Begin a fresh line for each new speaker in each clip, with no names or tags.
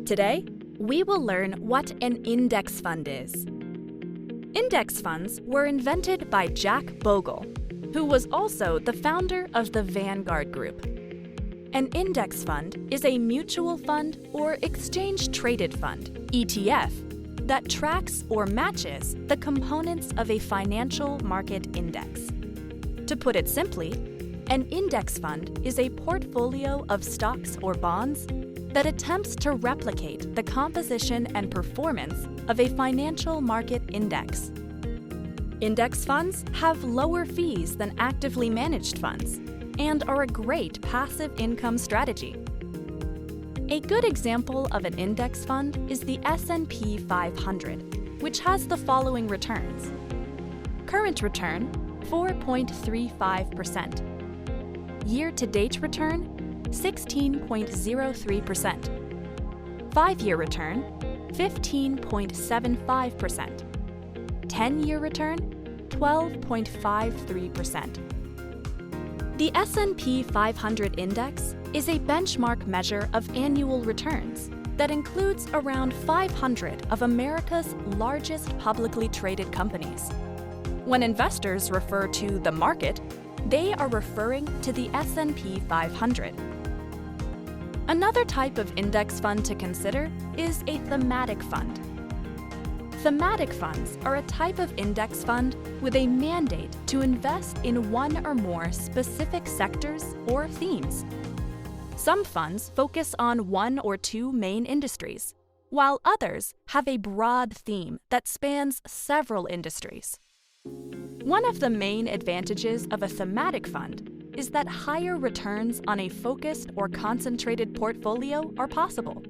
Today, we will learn what an index fund is. Index funds were invented by Jack Bogle, who was also the founder of the Vanguard Group. An index fund is a mutual fund or exchange-traded fund, ETF, that tracks or matches the components of a financial market index. To put it simply, an index fund is a portfolio of stocks or bonds that attempts to replicate the composition and performance of a financial market index. Index funds have lower fees than actively managed funds and are a great passive income strategy. A good example of an index fund is the S&P 500, which has the following returns. Current return, 4.35%. Year-to-date return, 16.03%. 5-year return, 15.75%. 10-year return, 12.53%. The S&P 500 index is a benchmark measure of annual returns that includes around 500 of America's largest publicly traded companies. When investors refer to the market, they are referring to the S&P 500. Another type of index fund to consider is a thematic fund. Thematic funds are a type of index fund with a mandate to invest in one or more specific sectors or themes. Some funds focus on one or two main industries, while others have a broad theme that spans several industries. One of the main advantages of a thematic fund is that higher returns on a focused or concentrated portfolio are possible.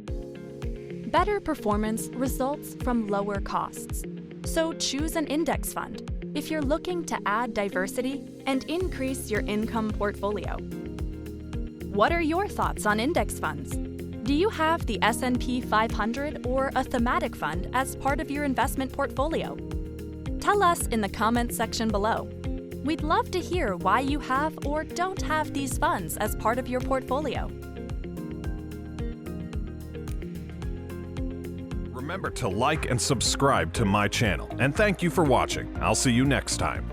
Better performance results from lower costs, so choose an index fund if you're looking to add diversity and increase your income portfolio. What are your thoughts on index funds? Do you have the S&P 500 or a thematic fund as part of your investment portfolio? Tell us in the comments section below. We'd love to hear why you have or don't have these funds as part of your portfolio.
Remember to like and subscribe to my channel, and thank you for watching. I'll see you next time.